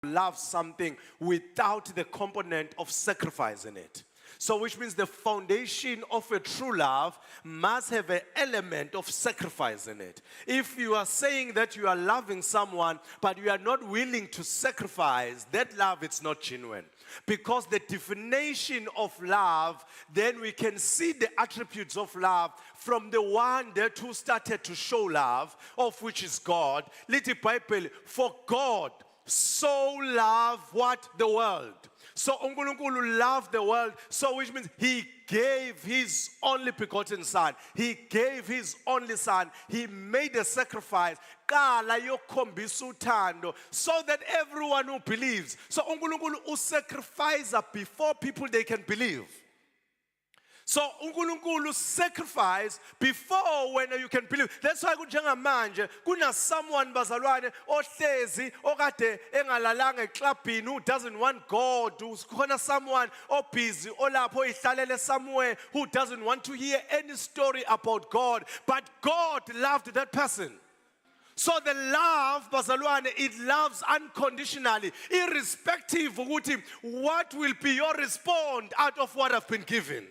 Love something without the component of sacrifice in it. So which means the foundation of a true love must have an element of sacrifice in it. If you are saying that you are loving someone, but you are not willing to sacrifice, that love is not genuine. Because the definition of love, then we can see the attributes of love from the one that who started to show love, of which is God. Little Bible, for God so loved what? The world. So uNkulunkulu loved the world, so which means he gave his only begotten son. He gave his only son. He made a sacrifice. Kala yokhombisa uthando, so that everyone who believes. So uNkulunkulu usacrifice before people they can believe. So uNkulunkulu sacrifice before when you can believe. That's why kunjengamanje kuna someone bazalwane ohlezi okade engalalanga eclubini who doesn't want God. Kuna someone busy olapho ihlalele somewhere who doesn't want to hear any story about God, but God loved that person. So the love, bazalwane, it loves unconditionally, irrespective of what will be your response out of what I've been given.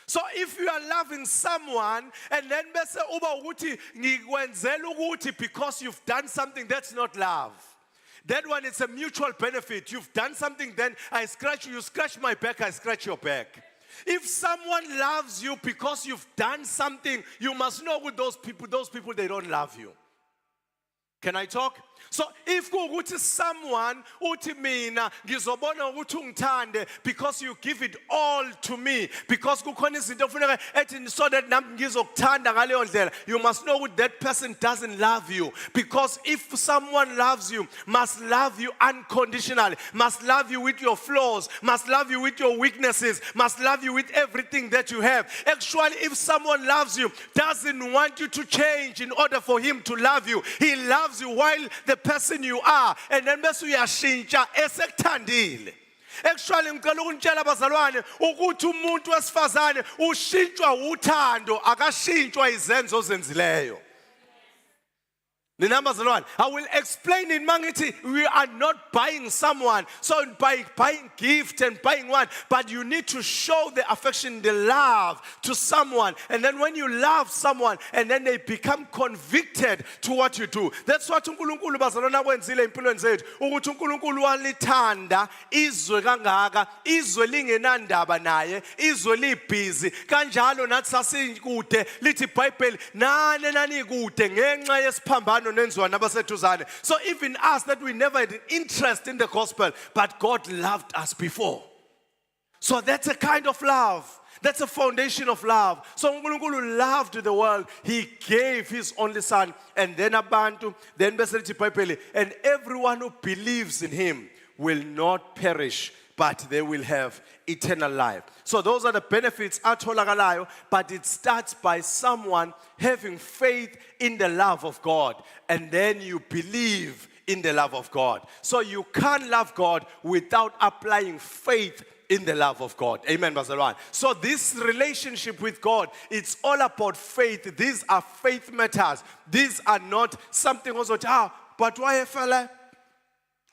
So if you are loving someone and then bese uba ukuthi ngikwenzela ukuthi because you've done something, that's not love. That one is a mutual benefit. You've done something, then I scratch you, you scratch my back, I scratch your back. If someone loves you because you've done something, you must know with those people they don't love you. Can I talk? So if kuukuthi someone uthi mina ngizobona ukuthi ungithande because you give it all to me, because kukhona izinto ofuneka ethi so that nami ngizokuthanda ngaleyo ndlela, you must know that person doesn't love you. Because if someone loves you, must love you unconditionally, must love you with your flaws, must love you with your weaknesses, must love you with everything that you have. Actually, if someone loves you, doesn't want you to change in order for him to love you. He loves you while the person you are, and then bese uyashintsha esekuthandile. Actually ngicela ukunitshela bazalwane ukuthi umuntu wesifazane ushintshwa uthando, akashintshwa izenzo ozenzileyo. I will explain in Mangiti. We are not buying someone, so by buying gift and buying one, but you need to show the affection, the love to someone. And then when you love someone, and then they become convicted to what you do. That's what uNkulunkulu bazalwana wenzile empilweni zethu. Ukuthi uNkulunkulu walithanda izwe kangaka, izwe lingenandaba naye, izwe libhizi. Kanjalo nathi sasikude, lithi iBhayibheli nani kude ngenxa yesiphambano. So even us that we never had an interest in the gospel, but God loved us before. So that's a kind of love. That's a foundation of love. So uNkulunkulu loved the world. He gave his only son. And then abantu, then and everyone who believes in him will not perish, but they will have eternal life. So those are the benefits atholakalayo, but it starts by someone having faith in the love of God, and then you believe in the love of God. So you can't love God without applying faith in the love of God. Amen, Bazalwan. So this relationship with God, it's all about faith. These are faith matters. These are not something also, but why fella?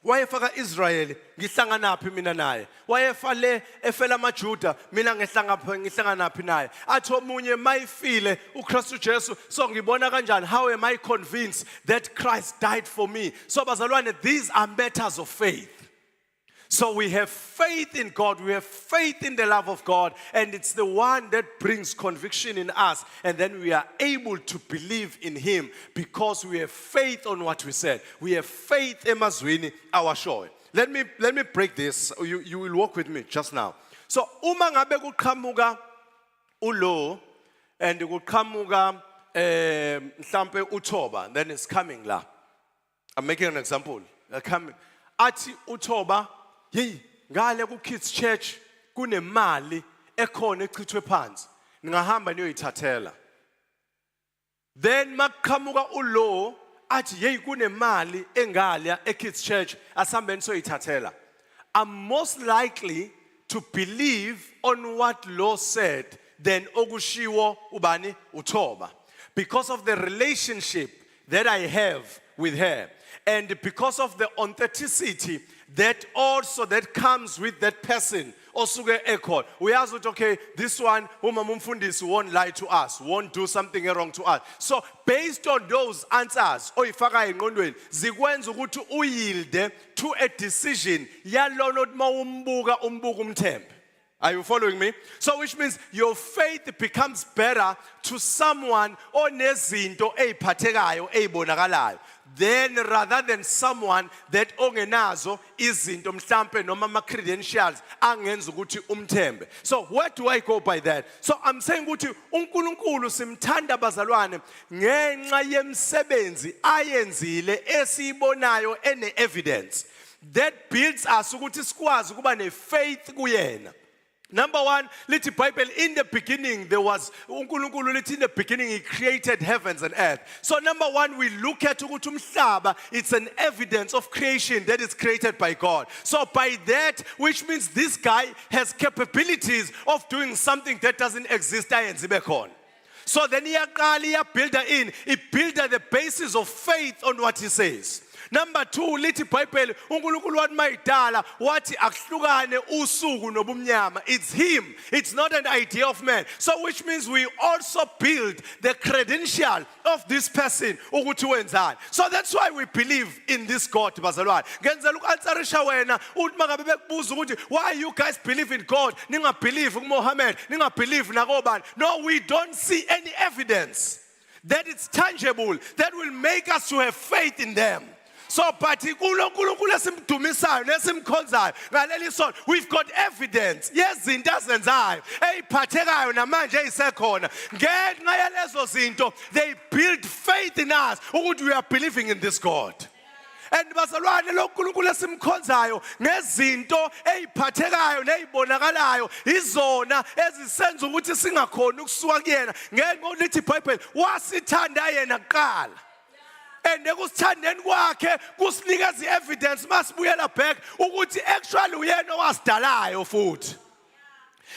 Wayefaka Israel ngihlangana naphi mina naye, wayefale efela amaJuda mina ngihlangana naphi naye, athi omunye mayifile uKristu Jesu, so ngibona kanjani, how am I convinced that Christ died for me? So bazalwane, these are matters of faith. So we have faith in God, we have faith in the love of God, and it's the one that brings conviction in us, and then we are able to believe in him because we have faith on what we said. We have faith emazwini awashoyo. Let me break this. You will walk with me just now. So uma ngabe kuqhamuka ulo and kuqhamuka mhlambe uThoba, then it's coming la. I'm making an example. Coming. Athi uThoba, hey, ngale ku Kids Church kunemali ekhona echithwe phansi, ngahamba niyoyithathela. Then makqhamuka ulo athi hey kunemali engale eKids Church, asambe nisoyithathela. I'm most likely to believe on what law said than okushiwo ubani uThoba. Because of the relationship that I have with her, and because of the authenticity that comes with that person, osuke ekhona. Uyazi ukuthi okay, this one umama umfundisi won't lie to us, won't do something wrong to us. So based on those answers oyifaka engqondweni zikwenza ukuthi uyilde to a decision yalona othi mawumbuka umthembe. Are you following me? So which means your faith becomes better to someone onezinto eziphathekayo ezibonakalayo, then rather than someone that ongenazo izinto mhlambe noma ama credentials angenza ukuthi umthembe. So where do I go by that? So I'm saying ukuthi uNkulunkulu simthanda bazalwane ngenxa yemsebenzi ayenzile esibonayo ene evidence that builds us ukuthi sikwazi ukuba ne faith kuyena. Number one, lithi Bible, in the beginning there was uNkulunkulu lithi in the beginning he created heavens and earth. So number one, we look at ukuthi umhlaba, it's an evidence of creation that is created by God. So by that, which means this guy has capabilities of doing something that doesn't exist ayenze bekhona. So then he builder in, he built the basis of faith on what he says. Number two, lithi Bible, uNkulunkulu wathi mayidala wathi akuhlukane usuku nobumnyama. It's him. It's not an idea of man. So which means we also build the credential of this person ukuthi wenzani. So that's why we believe in this God bazalwane. Ngenzela uku-answerisha wena uthi mangabe bekubuza ukuthi why you guys believe in God? Ningabelieve kuMohammed, ningabelieve nakobani. No, we don't see any evidence that it's tangible that will make us to have faith in them. So, but we've got evidence. Yes, in doesn't I. They build faith in us. We are believing in this God. And bazalwane loNkulunkulu esimkhonzayo nezinto eziphathekayo nezibonakalayo izona ezisenza ukuthi singakhona ukusuka kuyena ngenxa lithi iBhayibheli wasithanda yena kuqala. And ekusithandeni kwakhe kusinikeza evidence masibuyela back ukuthi actually uyena owasidalayo futhi.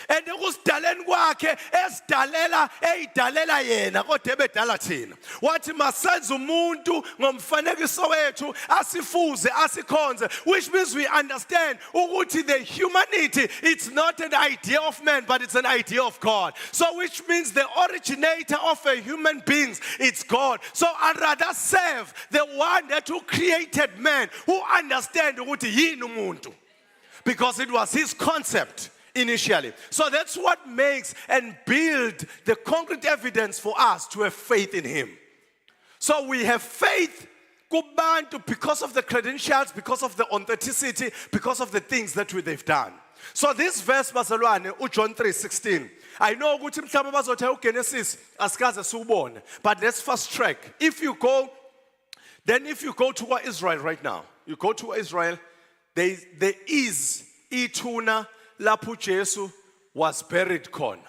And ekusidaleni kwakhe eyidalela yena kodwa ebedala thina. Wathi masenze umuntu ngomfanekiso wethu asifuze asikhonze, which means we understand ukuthi the humanity, it's not an idea of man but it's an idea of God. So which means the originator of a human beings, it's God. So I'd rather serve the one that who created man, who understand ukuthi yini umuntu, because it was his concept initially. So that's what makes and build the concrete evidence for us to have faith in him. So we have faith kubantu because of the credentials, because of the authenticity, because of the things that they've done. So this verse bazalwane John 3:16. I know ukuthi mhlawumbe bazotha uGenesis asikaze siubone, but let's fast track. If you go to Israel right now, you go to Israel, there is ithuna lapho Jesu was buried khona.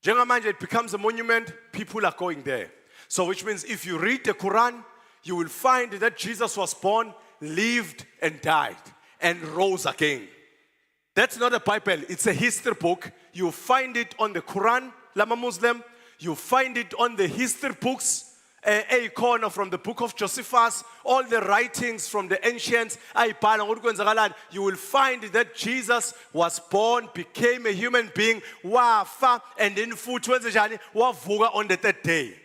Njengamanje it becomes a monument, people are going there. So which means if you read the Quran, you will find that Jesus was born, lived and died and rose again. That's not a Bible, it's a history book. You find it on the Quran, Lama Muslim. You find it on the history books, a corner from the book of Josephus, all the writings from the ancients. You will find that Jesus was born, became a human being, wafa, and then wavuka on the third day.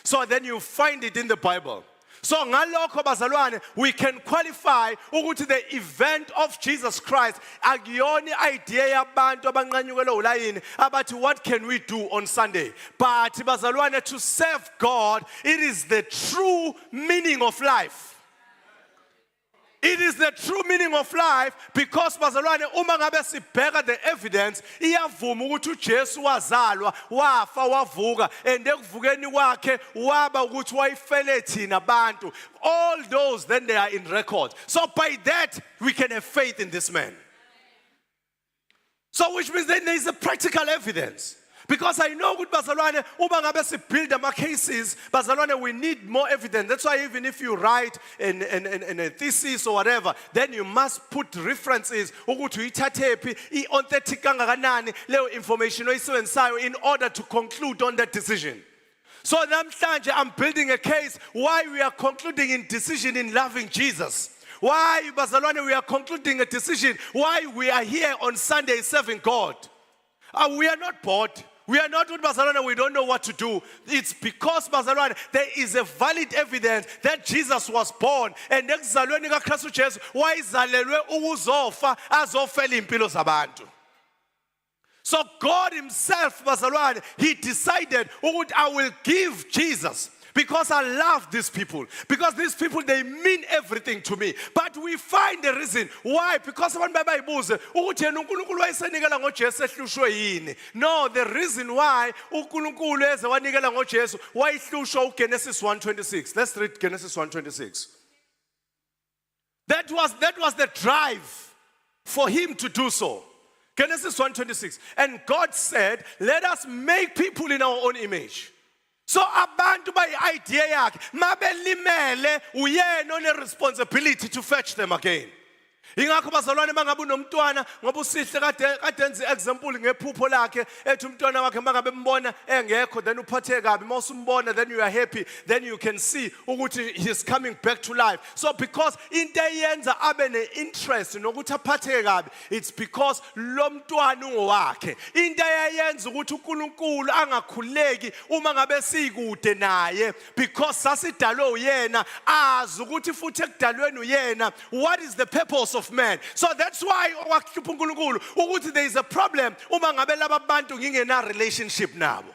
So then you find it in the Bible. So ngalokho bazalwane, we can qualify ukuthi the event of Jesus Christ akuyona idea yabantu abanqanyukelwe ulayini abathi what can we do on Sunday. But bazalwane, to serve God, it is the true meaning of life. It is the true meaning of life, because bazalwane uma ngabe sibheka the evidence iyavuma ukuthi uJesu wazalwa, wafa, wavuka, and ekuvukeni kwakhe waba ukuthi wayifele thina abantu. All those, then they are in record. So by that we can have faith in this man. So which means then there is a practical evidence. Because I know good bazalwane, uba ngabe si build ama cases, bazalwane, we need more evidence. That's why even if you write in a thesis or whatever, then you must put references ukuthi uyithathephi i-authentic kangakanani leyo information oyisebenzisayo in order to conclude on that decision. So namhlanje I'm building a case why we are concluding in decision in loving Jesus. Why, bazalwane, we are concluding a decision why we are here on Sunday serving God. We are not bored. We are not with Bazalwane, we don't know what to do. It's because, Bazalwane, there is a valid evidence that Jesus was born. And ekuzalweni kaKristu Jesu wayizalelwe ukuzofa azofela impilo zabantu. So God himself, Bazalwane, he decided, I will give Jesus. Because I love these people. Because these people, they mean everything to me. But we find the reason. Why? Because no, the reason why Genesis 1:26. Let's read Genesis 1:26. That was the drive for him to do so. Genesis 1:26. And God said, let us make people in our own image. So abantu by idea yakhe mabelimele uyena one responsibility to fetch them again. Ingakho bazalwane mangabe unomntwana ngoba usihle kade enze example ngephupho lakhe ethi umntwana wakhe mangabe mbona engekho then uphathe kabi mawusumbona then you are happy then you can see ukuthi he is coming back to life. So because into eyenza abe ne interest nokuthi aphathe kabi, it's because lo mntwana ungowakhe. Into eyenza ukuthi uNkulunkulu angakhuleki uma ngabe sikude naye because sasidalwe uyena azi ukuthi futhi ekudalweni uyena what is the purpose of man. So that's why there is a problem uma ngabe laba bantu ngingena relationship nabo.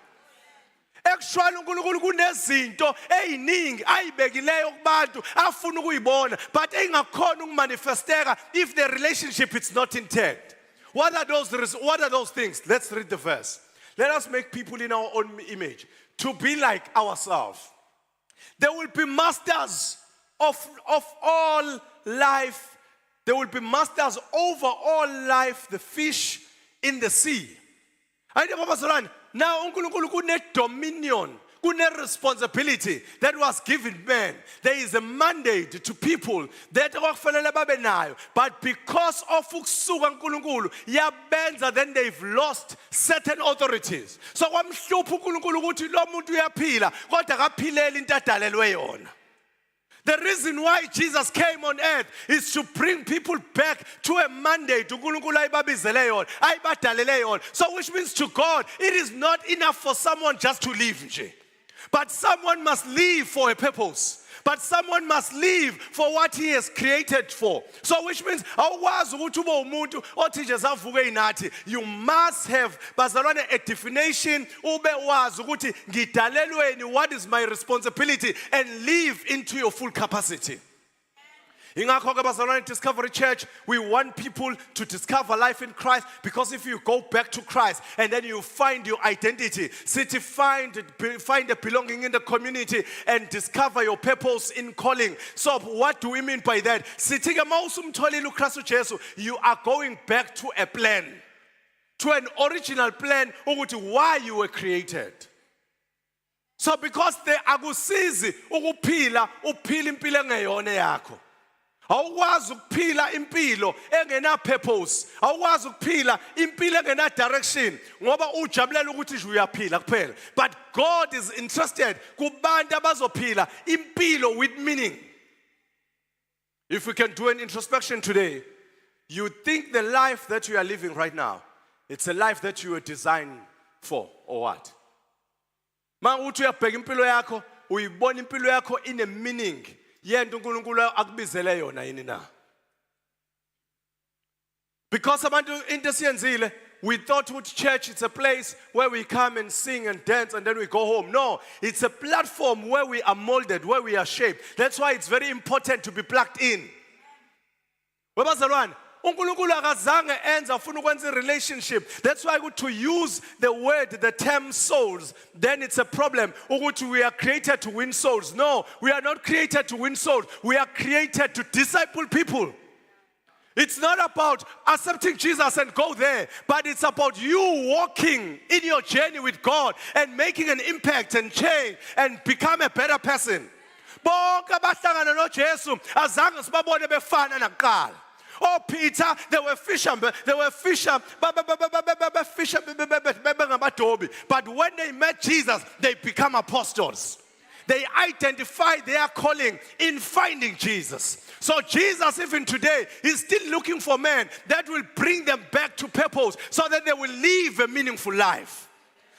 Actually uNkulunkulu kunezinto eziningi ayibekileyo kubantu afuna ukuyibona but engakhona ukumanifesteka if the relationship is not intact. What are those things? Let's read the verse. Let us make people in our own image to be like ourselves. There will be masters of all life. They will be masters over all life, the fish in the sea. Now, uNkulunkulu kune dominion, kune responsibility that was given man. There is a mandate to people that okufanele babe nayo. But because of ukusuka uNkulunkulu yabenza, then they've lost certain authorities. So kwamhlupha uNkulunkulu ukuthi lo muntu uyaphila kodwa akaphileli into adalelwe yona. The reason why Jesus came on earth is to bring people back to a mandate. So which means to God, it is not enough for someone just to live. But someone must live for a purpose. But someone must live for what he has created for. So which means you must have a definition what is my responsibility and live into your full capacity. In our Discovery Church, we want people to discover life in Christ, because if you go back to Christ and then you find your identity, find a belonging in the community and discover your purpose in calling. So what do we mean by that? You are going back to a plan, to an original plan why you were created. So because they akusizi ukuphila uphila impilo engeyona yakho. Awukwazi ukuphila impilo engena purpose, awukwazi ukuphila impilo engena direction ngoba ujabulela ukuthi nje uyaphila kuphela. But God is interested kubantu abazophila impilo with meaning. If we can do an introspection today, you think the life that you are living right now, it's a life that you were designed for, or what? Manje uthi uyabheka impilo yakho, uyibona impilo yakho in a meaning. Because abantu into siyenzile, we thought with church it's a place where we come and sing and dance and then we go home. No, it's a platform where we are molded, where we are shaped. That's why it's very important to be plugged in. uNkulunkulu akazange enza ufuna ukwenza a relationship. That's why to use the term souls, then it's a problem. We are created to win souls. No, we are not created to win souls. We are created to disciple people. It's not about accepting Jesus and go there, but it's about you walking in your journey with God and making an impact and change and become a better person. Bonke abahlangana noJesu azange sibabone befana nakuqala. Oh, Peter, they were fishermen. But when they met Jesus, they become apostles. They identify their calling in finding Jesus. So Jesus, even today, is still looking for men that will bring them back to purpose so that they will live a meaningful life.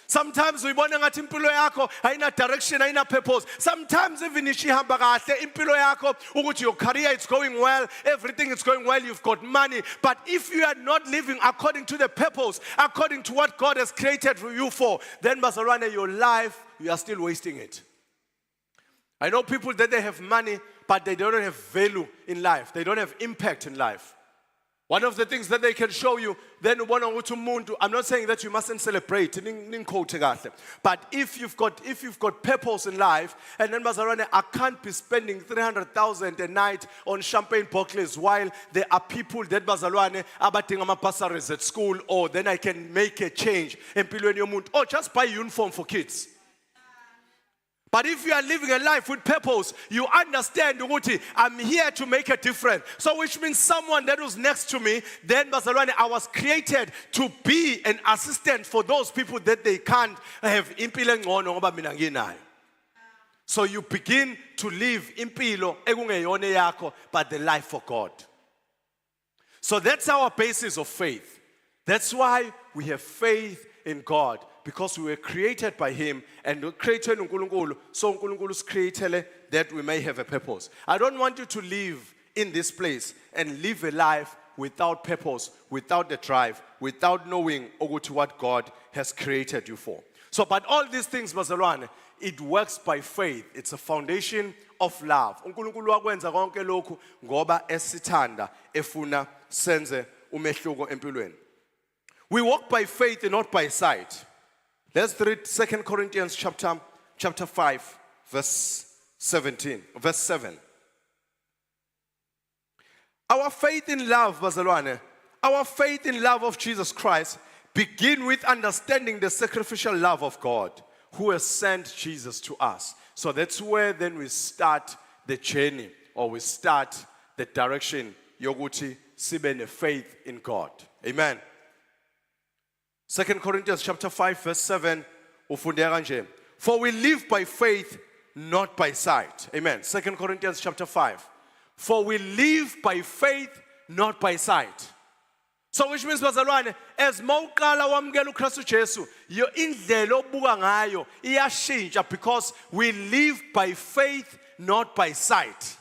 Sometimes we want ngathi impilo yakho ayina direction, ayina purpose. Sometimes even ishihamba kahle impilo yakho ukuthi your career is going well, everything is going well, you've got money, but if you are not living according to the purpose, according to what God has created for you for, then bazalwane, your life, you are still wasting it. I know people that they have money, but they don't have value in life. They don't have impact in life. One of the things that they can show you, then I'm not saying that you mustn't celebrate, but if you've got purpose in life, and then bazalwane, I can't be spending 300,000 a night on champagne bottles while there are people that bazalwane abadinga ama-bursaries at school, or then I can make a change empilweni yomuntu, or just buy uniform for kids. But if you are living a life with purpose, you understand, ukuthi, I'm here to make a difference. So which means someone that was next to me, then bazalwane, I was created to be an assistant for those people that they can't have impilo engcono ngoba mina nginayo. So you begin to live impilo ekungeyona yakho, but the life for God. So that's our basis of faith. That's why we have faith in God. Because we were created by Him and we created uNkulunkulu, so uNkulunkulu is created that we may have a purpose. I don't want you to live in this place and live a life without purpose, without the drive, without knowing what God has created you for. So, but all these things, bazalwane, it works by faith. It's a foundation of love. uNkulunkulu wakwenza konke lokhu ngoba esithanda efuna senze umehluko empilweni. We walk by faith and not by sight. Let's read 2 Corinthians chapter 5, verse 7. Our faith in love, bazalwane, our faith in love of Jesus Christ begin with understanding the sacrificial love of God who has sent Jesus to us. So that's where then we start the journey, or we start the direction yokuthi sibe ne faith in God. Amen. 2 Corinthians chapter 5, verse 7, for we live by faith, not by sight. Amen. 2 Corinthians chapter 5. For we live by faith, not by sight. So which means, bazalwane, as mawuqala wamukela uKristu Jesu, your indlela obuka ngayo iyashintsha, because we live by faith, not by sight.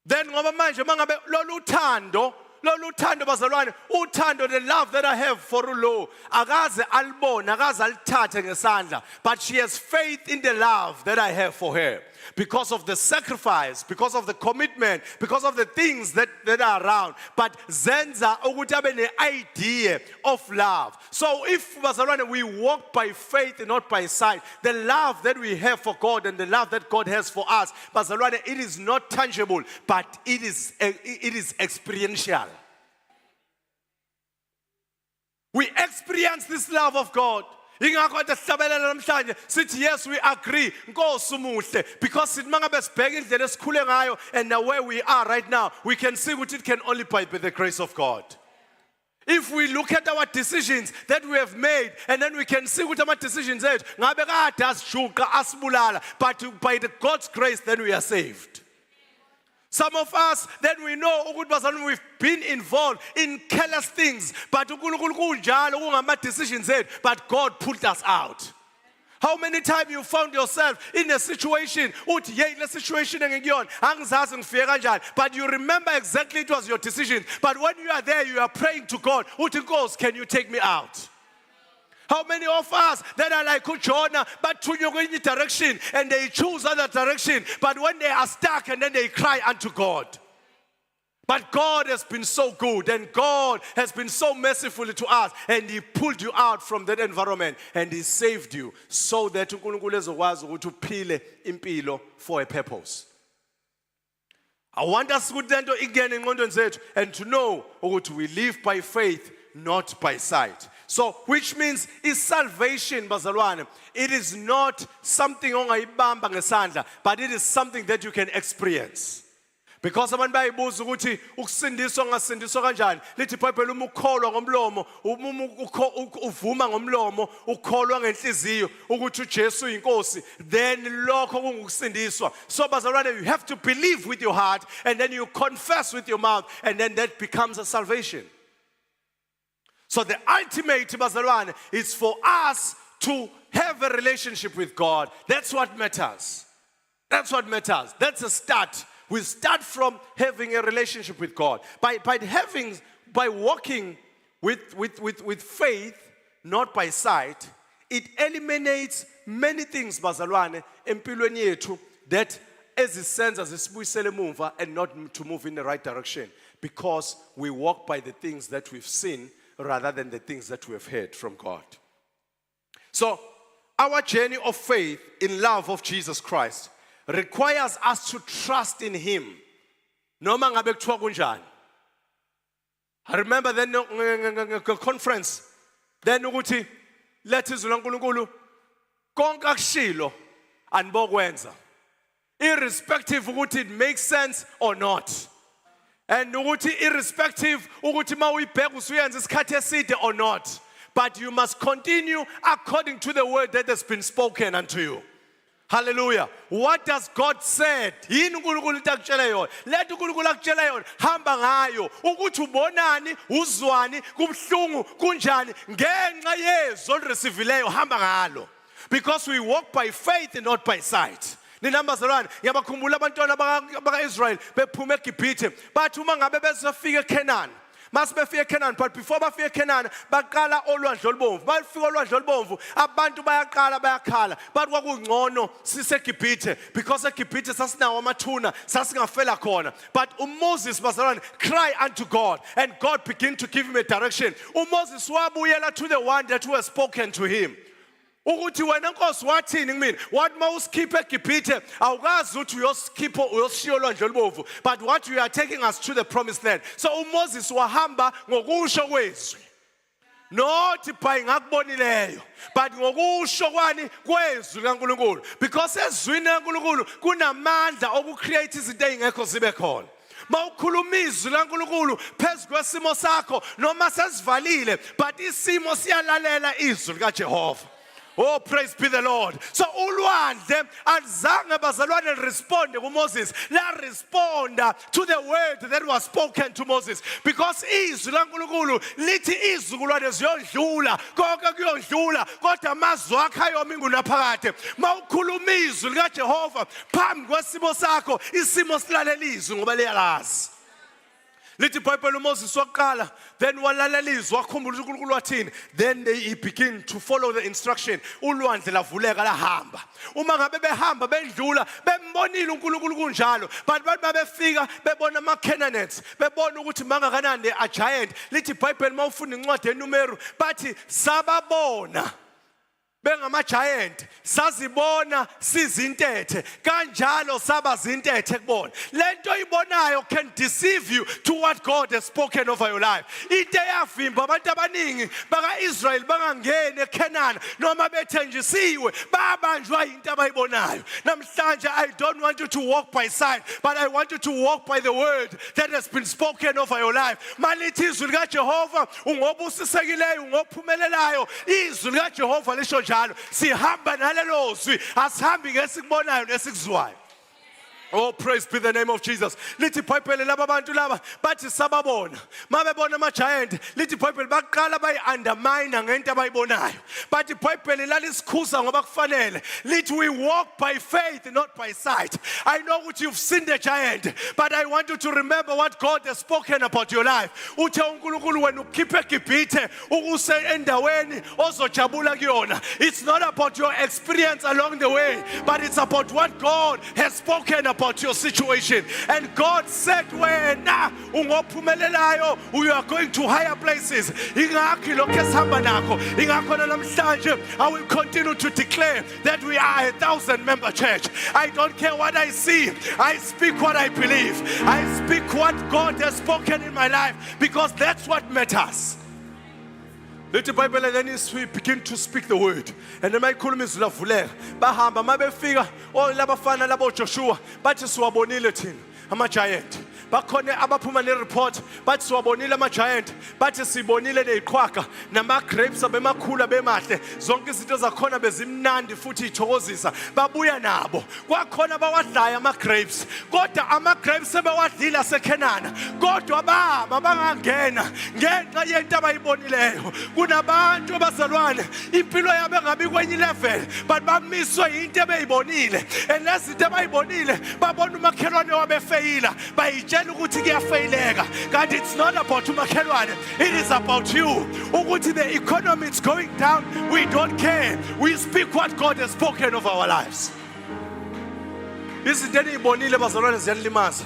Then ngoba manje mangabe lolu thando bazalwane, uthando, the love that I have for ulo, akaze alibona, akaze alithathe ngesandla, but she has faith in the love that I have for her, because of the sacrifice, because of the commitment, because of the things that are around. But zenza ukuthi abe ne idea of love. So if bazalwane, we walk by faith and not by sight, the love that we have for God and the love that God has for us, bazalwane, it is not tangible, but it is experiential. We experience this love of God. Yes, we agree. Because and now where we are right now, we can see what it can only by the grace of God. If we look at our decisions that we have made, and then we can see what our decisions are, but by the God's grace, then we are saved. Some of us, then we know we've been involved in careless things, but decisions, but God pulled us out. How many times you found yourself in a situation, but you remember exactly it was your decision. But when you are there, you are praying to God, can you take me out? How many of us that are like Jonah, but to your direction, and they choose other direction, but when they are stuck, and then they cry unto God. But God has been so good, and God has been so merciful to us, and He pulled you out from that environment, and He saved you, so that uNkulunkulu ezokwazi ukuthi uphile impilo for a purpose. I want us to then again in and to know what we live by faith, not by sight. So, which means is salvation, bazalwane. It is not something ongayibamba ngesandla, but it is something that you can experience. Because abantu bayibuza ukuthi ukusindiswa ngasindiswa kanjani. Lithi iBhayibheli uma ukholwa ngomlomo, uvuma ngomlomo, ukholwa ngenhliziyo ukuthi uJesu uyinkosi, then lokho kungukusindiswa. So bazalwane, you have to believe with your heart and then you confess with your mouth and then that becomes a salvation. So the ultimate, bazalwane, is for us to have a relationship with God. That's what matters. That's what matters. That's a start. We start from having a relationship with God. By walking with faith, not by sight, it eliminates many things, bazalwane, empilweni yethu that ezisenza zisibuyisele emuva and not to move in the right direction. Because we walk by the things that we've seen rather than the things that we have heard from God. So, our journey of faith in love of Jesus Christ requires us to trust in Him. Noma ngabe kuthiwa kunjani. I remember then conference, then ukuthi lethi izwi laNkulunkulu konke akushilo anibokwenza. Irrespective ukuthi it makes sense or not. And ukuthi irrespective ukuthi mawuyibheka usuyenza isikhathi eside or not. But you must continue according to the word that has been spoken unto you. Hallelujah. What does God said? Yini uNkulunkulu akutshela yona. Let uNkulunkulu akutshela yona. Hamba ngayo. Ukuthi ubonani, uzwani, kubhlungu, kunjani. Ngenxa yezwi olireceiveleyo hamba ngalo. Because we walk by faith and not by sight. Ninambazalwane, ngiyabakhumbula abantwana baka-Israyeli bephuma eGibhithe. Bathi uma ngabe bezofika eKhanani. Must be fear Canaan, but before ba fear Canaan, bakala olwandle olubomvu. Bafika olwandle olubomvu, abantu bayakhala, but kwakungcono siseGibhithe because eGibhithe sasinawo amathuna, sasingafela khona. But Moses bazalwane cry unto God, and God began to give him a direction. Moses wabuyela to the one that was spoken to him. Ukuthi wena Nkosi wathini kimi what mawusikhiphe eGibhithe awukazi ukuthi uyosikhipha uyoshiya olwandle olubomvu but what you are taking us to the promised land. So Moses wahamba ngokusho kwezwi not by ngakubonileyo but ngokusho kwani kwezwi kaNkulunkulu because ezwini kaNkulunkulu kunamandla okucreate izinto ezingekho zibe khona. Mawukhuluma izwi laNkulunkulu phezu kwesimo sakho noma sesivalile but isimo siyalalela izwi likaJehova. Oh, praise be the Lord. So ulwandle azange bazalwane responde kuMoses. La responda to the word that was spoken to Moses. Because izwi laNkulunkulu lithi izizukulwane ziyondlula, konke kuyondlula, kodwa amazwi akho ayomi ngunaphakade. Mawukhuluma izwi likaJehova phambi kwesimo sakho, isimo silalela izwi ngoba liyalazi. Lithi iBhayibheli uMoses waqala then walalela izwi wakhumbula uNkulunkulu wathini then he begin to follow the instruction ulwandle lavuleka lahamba uma ngabe behamba bendlula bembonile uNkulunkulu kunjalo but babefika bebona ama Canaanites bebona ukuthi mangakanani a giant lithi iBhayibheli mawufunda incwadi yeNumeri bathi sababona bengama giant sazibona sizintethe kanjalo saba zintethe kubona lento ibonayo can deceive you to what God has spoken over your life. Into eyavimba abantu abaningi baka-Israyeli bangangeni eKhanani noma bethenjisiwe babanjwa into abayibonayo. Namhlanje I don't want you to walk by sight but I want you to walk by the word that has been spoken over your life. Malithi izwi likaJehova ungobusisekileyo ungophumelelayo izwi likaJehova lisho sihamba nalelo zwi asihambi ngesikubonayo nesikuzwayo. Oh, praise be the name of Jesus. Lithi iBhayibheli laba bantu laba bathi sababona mabebona ama giant lithi iBhayibheli baqala bayi-undermine ngento abayibonayo but iBhayibheli lalisikhuza ngoba kufanele lithi we walk by faith not by sight. I know what you've seen the giant but I want you to remember what God has spoken about your life. Uthe uNkulunkulu wena ukhiphe eGibhithe ukuse endaweni ozojabula kuyona. It's not about your experience along the way but it's about what God has spoken about about your situation. And God said, wena ungophumelelayo, you are going to higher places. Ingakho lokho esihamba nakho. Ingakho namhlanje I will continue to declare that we are a 1,000-member church. I don't care what I see. I speak what I believe. I speak what God has spoken in my life, because that's what matters. Let the Bible, and then we begin to speak the word. And then my column is lavuleka. Bahamba mabefika oh labafana labo Joshua bathi siwabonile thina ama giant. Bakhona abaphuma ne-report bathi siwabonile ama giant, bathi sibonile neziqhwaga nama grapes abemakhulu abemahle, zonke izinto zakhona bezimnandi futhi ithokozisa. Babuya nabo kwakhona bawadlayo ama grapes, kodwa ama grapes sebewadlila seKenana, kodwa bangangena ngenxa yento abayibonileyo. Kunabantu abazalwane impilo yabo engabi kwenye level, but bamiswe into ebeyibonile, and lezinto abayibonile babona umakhelwane wabefeyila bayitshela ukuthi kuyafaileka. God, it's not about umakhelwane, it is about you. Ukuthi the economy is going down, we don't care. We speak what God has spoken of our lives. Izinto eniyibonile bazalwane ziyanilimaza.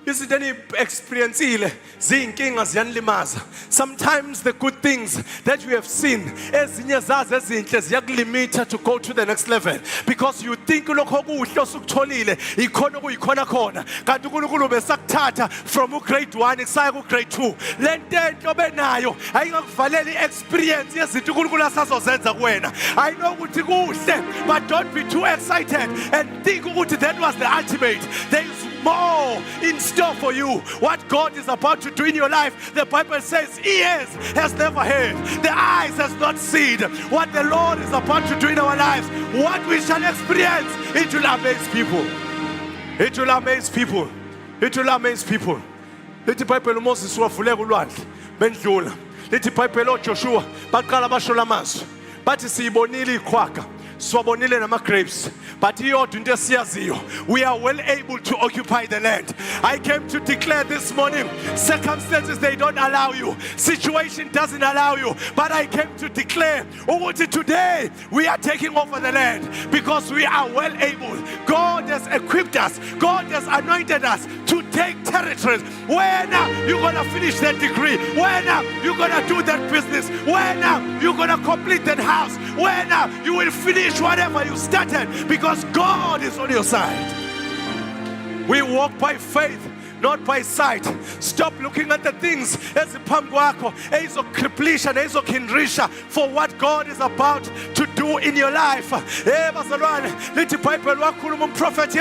Izinto eniexperiencile ziyinkinga ziyanilimaza. Sometimes the good things that we have seen ezinye zazo ezinhle ziyakulimita to go to the next level, because you think lokho kuhle osukutholile ikhona kuyikhona khona, kanti uNkulunkulu besakuthatha from grade 1 kusaya ku grade 2. Lento enhle obenayo ayingakuvalela iexperience yezinto uNkulunkulu asazozenza kuwena. I know ukuthi kuhle, but don't be too excited and think ukuthi that was the ultimate. There is more in store for you. What God is about to do in your life, the Bible says, ears has never heard, the eyes has not seen. What the Lord is about to do in our lives, what we shall experience, it will amaze people. It will amaze people. It will amaze people. Let the Bible Moses wavuleka ulwandle bendlula. Let the Bible Joshua baqala bashola amazwi bathi siyibonile iqhwaga swabonile nama grapes, but we are well able to occupy the land. I came to declare this morning, circumstances they don't allow you, situation doesn't allow you, but I came to declare today we are taking over the land because we are well able. God has equipped us, God has anointed us to take territories. When you're gonna finish that degree, when you're gonna do that business, when you're gonna complete that house, when you will finish whatever you started, because God is on your side. We walk by faith, not by sight. Stop looking at the things as the pamguako, as a completion, as a kinrisha for what God is about to do in your life. Let the Bible prophet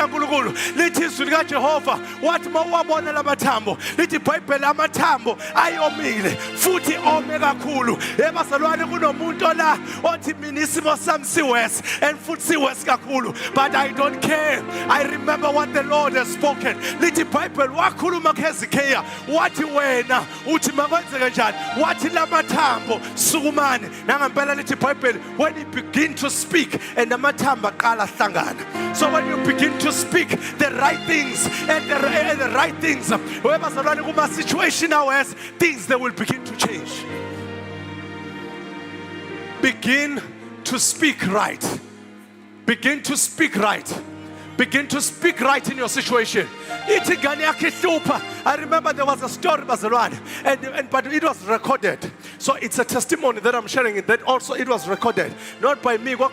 let is Jehovah. What mawabona lamatambo. Let the Bible lamatambo ayomile futhi omega kulu. Ebazalwane kunomuntu la othi minisimo samsiwes and futhi wes kakulu. But I don't care. I remember what the Lord has spoken. Let the Bible wakhuluma kuHezekiah wathi wena uthi makwenzeke njani, wathi lamathambo sukumane. Nangempela lithi Bible, when you begin to speak and amathambo aqala hlangana. So when you begin to speak the right things and the right things, webazalwane kuma situation ours, things they will begin to change. Begin to speak right. Begin to speak right. Begin to speak right in your situation. I remember there was a story, but it was recorded. So it's a testimony that I'm sharing it, that also it was recorded. Not by me. There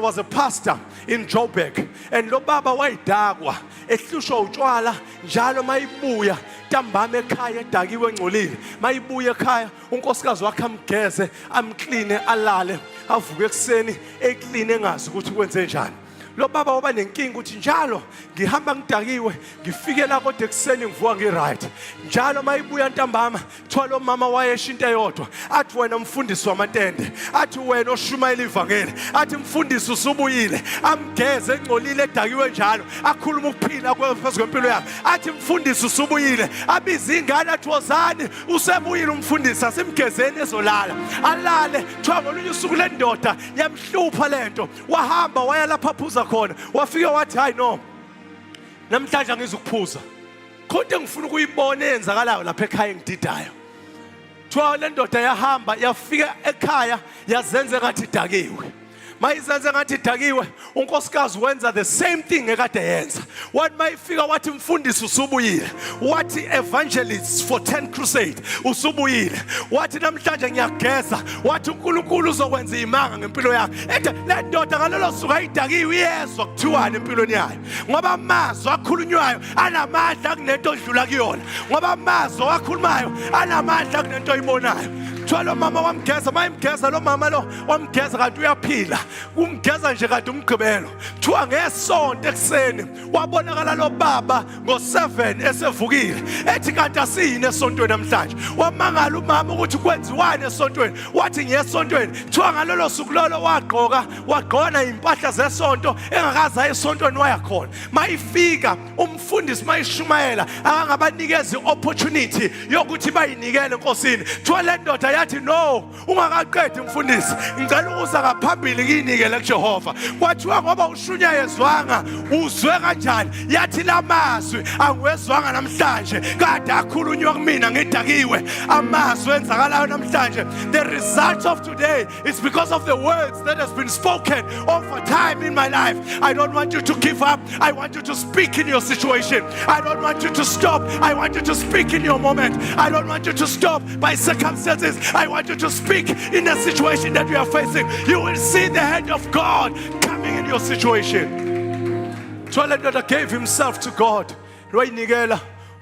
was a pastor in Joburg, and lo baba wayidagwa ehlushwa utshwala njalo mayibuya ntambama ekhaya edakiwe engcolile. Mayibuya ekhaya unkosikazi wakhe amgeze amkline alale avuke ekseni ekline engazi ukuthi kwenze njani. Lo baba waba nenkinga ukuthi njalo ngihamba ngidakiwe ngifike la kodwa ekseni ngivuka ngiright. Njalo mayibuya ntambama kuthiwa lo mama wayeshinto eyodwa athi wena mfundisi wamatende, athi wena oshumayela ivangeli, athi mfundisi usubuyile, amgeze engcolile edakiwe njalo akhuluma ukuphila phezu kwempilo yakhe, athi mfundisi usubuyile, abiza ingane athi wozani usebuyile umfundisi asimgezeni ezolala alale. Kuthiwa ngolunye usuku le ndoda yamhlupha lento, wahamba waya lapha phuza khona, wafika wathi hayi no namhlanje angizukuphuza kodwa ngifuna ukuyibona eyenzakalayo lapha ekhaya engididayo. Kuthiwa le ndoda yahamba yafika ekhaya yazenza ngathi idakiwe. mayizenze ngathi idakiwe unkosikazi wenza the same thing ekade yenza. Wathi mayifika wathi mfundisi usubuyile, wathi evangelists for 10 crusade usubuyile, wathi namhlanje ngiyageza, wathi uNkulunkulu uzokwenza imanga ngempilo yakhe. Ethi le ndoda ngalolo suku ayidakiwe iyezwa kuthiwani empilweni yayo, ngoba amazwi akhulunywayo anamandla kunento odlula kuyona, ngoba amazwi akhulumayo anamandla kunento oyibonayo. Lo mama wamgeza, mayimgeza lo mama lo wamgeza kanti uyaphila, umgeza nje kanti umgqibelo. Kuthiwa ngesonto ekuseni wabonakala lo baba ngo7 esevukile, ethi kanti asiyini esontweni namhlanje. Wamangala umama ukuthi kwenziwani esontweni, wathi ngiyesontweni. Kuthiwa ngalolo suku lolo wagqona impahla zesonto engakazi aye esontweni wayakhona. Mayifika umfundisi mayishumayela akangabanikeza opportunity yokuthi bayinikele enkosini. Kuthiwa le ndoda yathi no, ungakaqedi mfundisi, ngicela ukuza ngaphambili ngiyinikele kuJehova. Kwathiwa ngoba ushunyayezwanga uzwe kanjani, yathi lamazwi angiwezwanga namhlanje kade akhulunywa kumina ngidakiwe. Amazwi enzakalayo namhlanje, the result of today is because of the words that has been spoken over time in my life. I don't want you to give up. I want you to speak in your situation. I don't want you to stop. I want you to speak in your moment. I don't want you to stop by circumstances. I want you to speak in the situation that you are facing. You will see the hand of God coming in your situation. Twelve gave himself to God.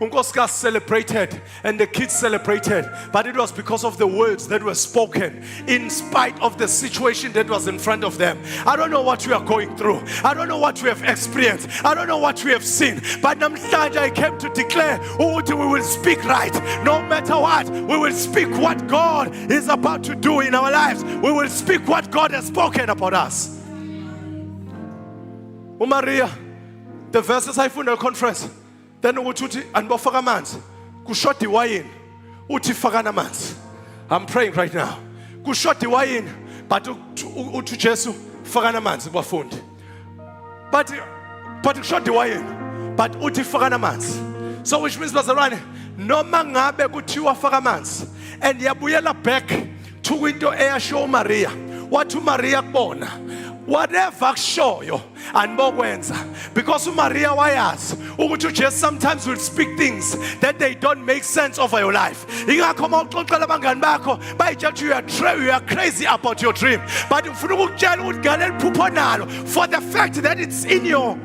Unkosikazi celebrated and the kids celebrated, but it was because of the words that were spoken in spite of the situation that was in front of them. I don't know what we are going through. I don't know what we have experienced. I don't know what we have seen. But namhlanje I came to declare we will speak right. No matter what, we will speak what God is about to do in our lives. We will speak what God has spoken about us. Maria, the verses I found at the conference. Then uthi anibofaka amanzi kushoda iwayini uthi fakana amanzi. I'm praying right now. Kushoda iwayini but uthi Jesu fakana amanzi kubafundi. But kushoda iwayini but uthi fakana amanzi. So which means bazalwane, noma ngabe kuthiwa faka amanzi and yabuyela back to into eyasho Maria. What Maria kubona, whatever kushoyo anibokwenza, because Maria wayazi ukuthi just sometimes will speak things that they don't make sense over your life. Ingakho mawuxoxela abangani bakho bayitshela you are crazy about your dream, but ufuna ukutshela ukuthi galela iphupho nalo for the fact that it's in your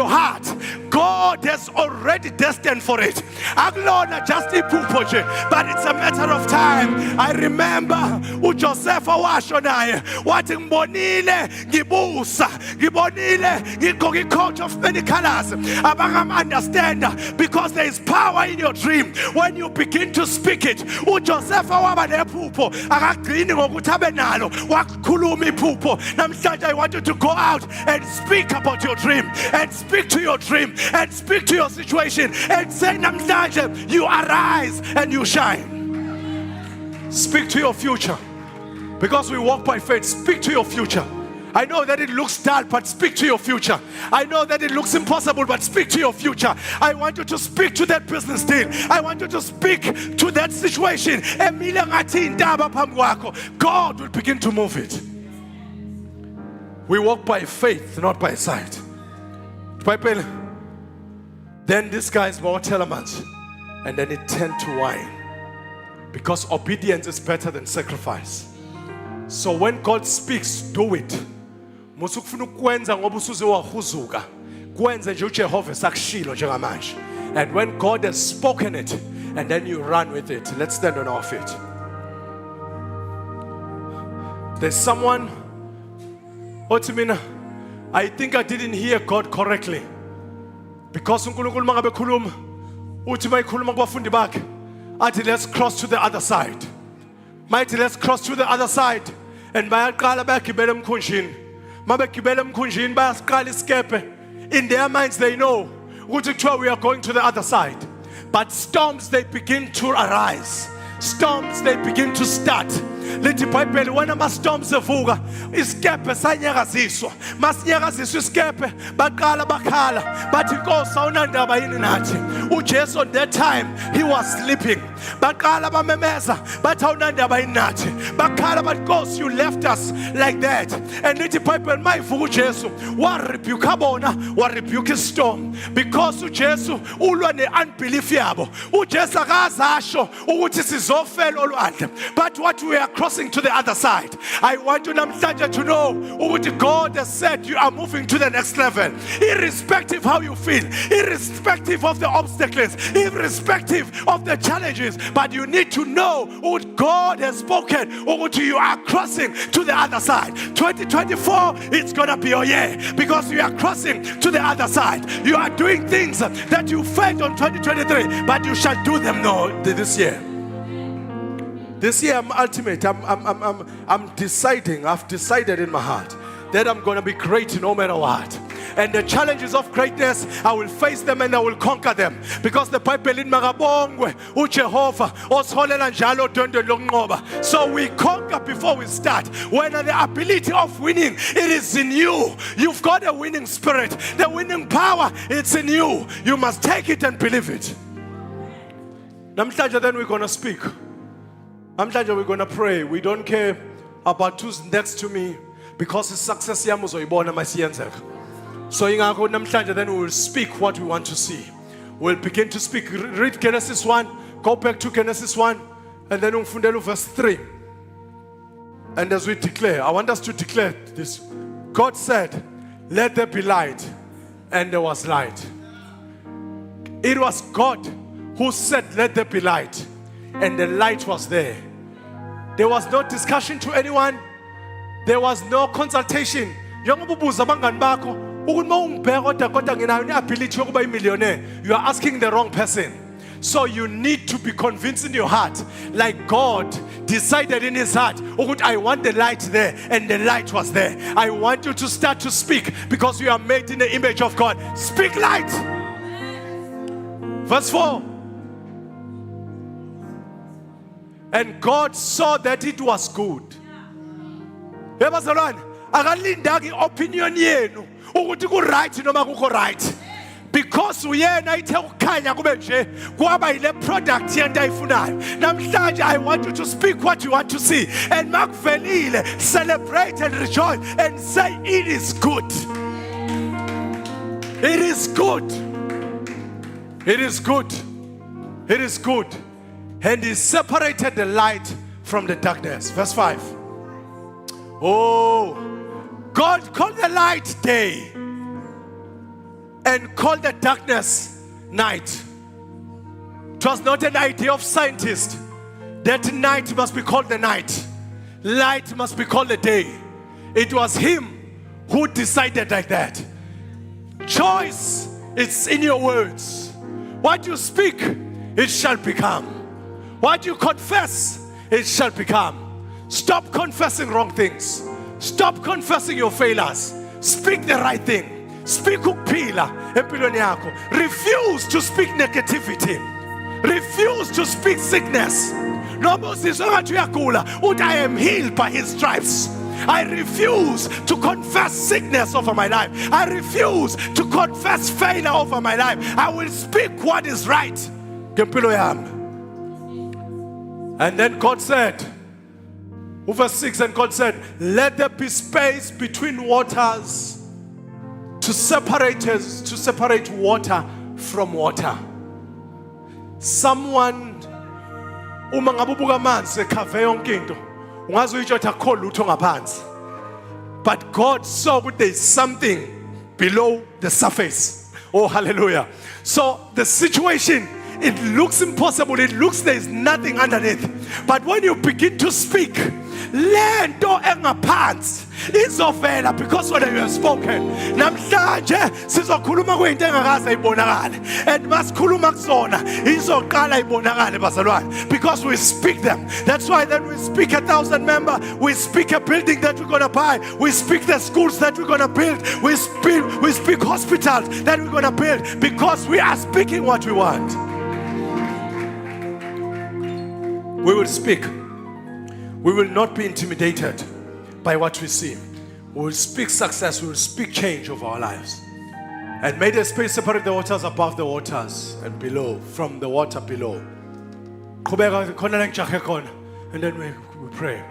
heart. God has already destined for it. Akulona just iphupho nje, but it's a matter of time. I remember uJoseph washo naye wathi ngibonile ngibusa, ngibonile ngigqoka icoat of many colors. Abangam understand because there is power in your dream when you begin to speak it. uJoseph waba nephupho akagcini ngokuthi abe nalo, wakhuluma iphupho. Namhlanje I want you to go out and speak about your dream, and speak to your dream, and speak to your situation, and say namhlanje you arise and you shine. Speak to your future, because we walk by faith. Speak to your future. I know that it looks dark, but speak to your future. I know that it looks impossible, but speak to your future. I want you to speak to that business deal. I want you to speak to that situation. God will begin to move it. We walk by faith, not by sight. Bible. Then this guy's more telemans, and then it turned to wine, because obedience is better than sacrifice. So when God speaks, do it. Musukufuna ukwenza ngoba usuze wahuzuka. Kwenze nje uJehova sakushilo njengamanje. And when God has spoken it, and then you run with it. Let's stand on our feet. There's someone, Otimina, I think I didn't hear God correctly. Because uNkulunkulu mangabe khuluma, uthi mayikhuluma kubafundi bakhe, athi let's cross to the other side. Mighty, let's cross to the other side. And bayaqala bayagibela emkhunjini. Mabegibela emkhunjini bayasiqala isikepe. In their minds they know ukuthi kuthiwa we are going to the other side. But storms, they begin to arise. Storms, they begin to start. lithi iBhayibheli wena ama-storms evuka isikepe sanyakaziswa masinyakaziswa isikepe baqala bakhala bathi Nkosi awunandaba yini nathi uJesu on that time he was sleeping baqala bamemeza bathi awunandaba yini nathi bakhala bathi Nkosi you left us like that and lithi iBhayibheli mayivuka uJesu warebuke bona warebuke istorm because uJesu ulwa ne-unbelief yabo uJesu akazasho ukuthi sizofela olwandle but what we are crossing to the other side. I want you namhlanje to know ukuthi God has said you are moving to the next level irrespective how you feel irrespective of the obstacles irrespective of the challenges but you need to know what God has spoken ukuthi you are crossing to the other side. 2024 it's gonna be your year because you are crossing to the other side. You are doing things that you failed on 2023 but you shall do them this year. This year I'm ultimate. I'm deciding. I've decided in my heart that I'm going to be great no matter what. And the challenges of greatness, I will face them and I will conquer them. Because the Bible in Magabongwe, Jehovah, osholela njalo dwendwe lonqoba. So we conquer before we start. When the ability of winning, it is in you. You've got a winning spirit. The winning power, it's in you. You must take it and believe it. Namhlanje then we're going to speak. Namhlanje we're going to pray. We don't care about who's next to me because it's success yami uzoyibona masiyenzeka. So ingakho namhlanje then we will speak what we want to see. We'll begin to speak. Read Genesis 1. Go back to Genesis 1 and then ungifundele verse 3. And as we declare, I want us to declare this. God said, "Let there be light," and there was light. It was God who said, "Let there be light," and the light was there. There was no discussion to anyone. There was no consultation. Njengobubuza abangani bakho ukuthi mawungibheka kodwa nginayo ne-ability yokuba i-millionaire, you are asking the wrong person. So you need to be convinced in your heart, like God decided in his heart, ukuthi I want the light there, and the light was there. I want you to start to speak because you are made in the image of God. Speak light. Verse 4. And God saw that it was good. Yebazalwane, akalindanga i-opinion yenu ukuthi ku-right noma kukho right. Because uyena ithe ukukhanya kube nje kwaba ile product yento ayifunayo. Namhlanje I want you to speak what you want to see. And makuvelile, celebrate and rejoice and say it is good. It is good. It is good. It is good. And he separated the light from the darkness. Verse 5. Oh, God called the light day and called the darkness night. It was not an idea of scientists that night must be called the night. Light must be called the day. It was him who decided like that. Choice is in your words. What you speak, it shall become. What you confess, it shall become. Stop confessing wrong things. Stop confessing your failures. Speak the right thing. Speak ukuphila empilweni yakho. Refuse to speak negativity. Refuse to speak sickness. Noma uzizwa ngathi uyagula, uthi I am healed by his stripes. I refuse to confess sickness over my life. I refuse to confess failure over my life. I will speak what is right. Ngempilo yami. And then God said, verse 6, and God said, "Let there be space between waters to separate water from water." Someone uma ngabe ubuka amanzi ekhave yonke into ungaze uyitsho ukuthi akho lutho ngaphansi. But God saw that there is something below the surface. Oh, hallelujah. So the situation, it looks impossible. It looks there is nothing underneath. But when you begin to speak, lento engaphansi izovela because what you have spoken. Namhlanje sizokhuluma kwinto engakaze ibonakale. And masikhuluma kuzona izoqala ibonakale bazalwane because we speak them. That's why then we speak 1,000 members, we speak a building that we're going to buy, we speak the schools that we're going to build, we speak hospitals that we're going to build because we are speaking what we want. We will speak. We will not be intimidated by what we see. We will speak success. We will speak change of our lives. And may the Spirit separate the waters above the waters and below, from the water below. And then we pray.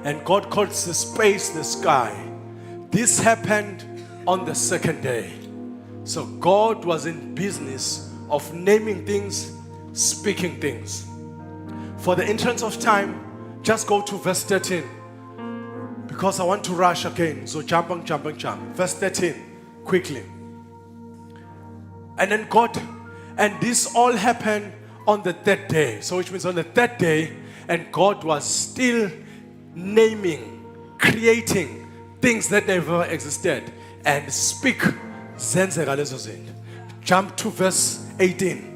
And God calls the space the sky. This happened on the second day. So God was in business of naming things, speaking things. For the entrance of time, just go to verse 13. Because I want to rush again. So jump. Verse 13, quickly. And then God, and this all happened on the third day. So which means on the third day, and God was still naming, creating things that never existed. And speak. Jump to verse 18.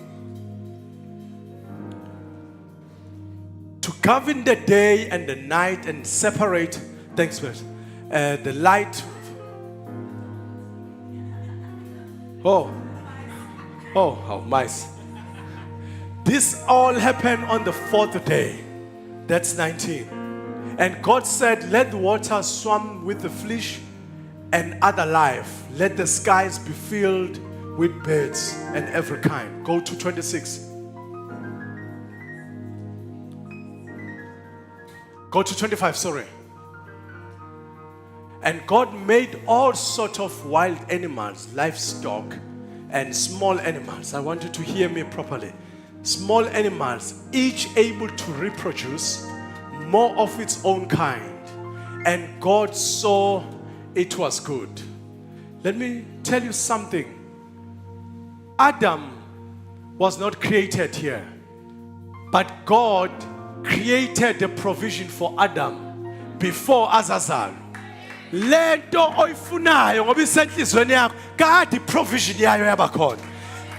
To govern the day and the night and separate, thanks first, the light. Oh, how nice. This all happened on the fourth day. That's 19. And God said, let the waters swim with the fish and other life. Let the skies be filled with birds and every kind. Go to 26. Go to 25, sorry. And God made all sorts of wild animals, livestock, and small animals. I want you to hear me properly. Small animals, each able to reproduce more of its own kind. And God saw it was good. Let me tell you something. Adam was not created here, but God created the provision for Adam before Azazal. Lento oyifunayo ngoba isenhlizweni yakho kade provision yayo yabakhona.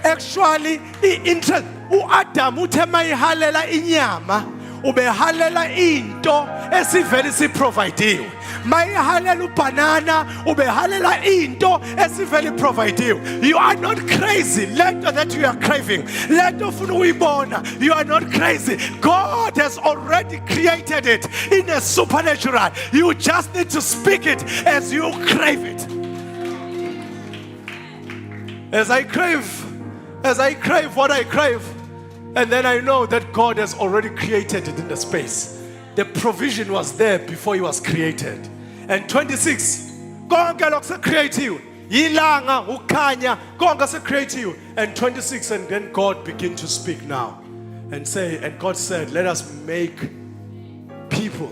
Actually interest uAdam uthe mayihalela inyama ubehalela into esivele siprovide. Mayihalela ubanana ubehalela into esivele provide. You are not crazy. Lento that you are craving, lento ufuna uyibona, you are not crazy. God has already created it in a supernatural. You just need to speak it as you crave it. As I crave what I crave, and then I know that God has already created it in the space. The provision was there before he was created. And 26, konke lokho creative. Yilanga ukhanya konke sekreative. And 26, and then God began to speak now and say, and God said, let us make people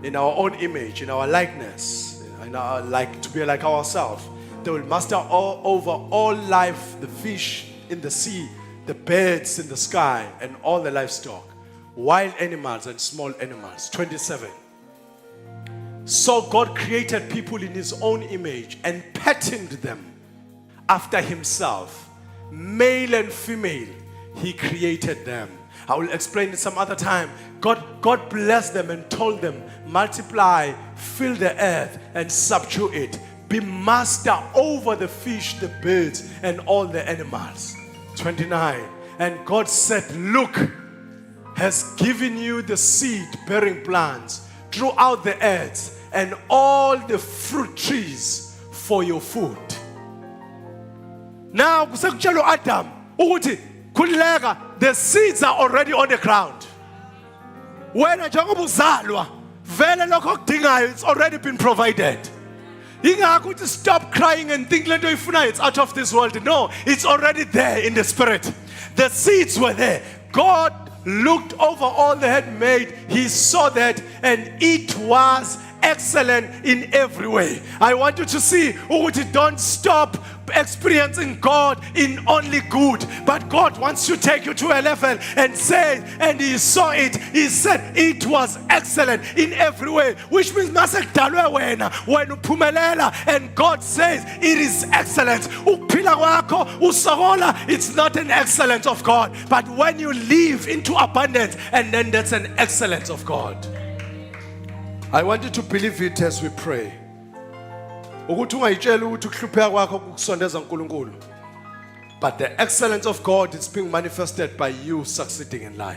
in our own image, in our likeness, in our, like to be like ourselves. They will master all over all life, the fish in the sea, the birds in the sky, and all the livestock, wild animals and small animals. 27. So God created people in his own image and patterned them after himself. Male and female, he created them. I will explain it some other time. God blessed them and told them, multiply, fill the earth and subdue it. Be master over the fish, the birds, and all the animals. 29. And God said, look, has given you the seed-bearing plants throughout the earth and all the fruit trees for your food. Now, Adam, the seeds are already on the ground. When it's already been provided. You're not going to stop crying and think it's out of this world. No, it's already there in the spirit. The seeds were there. God looked over all they had made. He saw that, and it was excellent in every way. I want you to see, don't stop experiencing God in only good, but God wants to take you to a level and say, and he saw it, he said it was excellent in every way, which means when uphumelela and God says it is excellent, it's not an excellence of God, but when you live into abundance, and then that's an excellence of God. I want you to believe it as we pray. But the excellence of God is being manifested by you succeeding in life.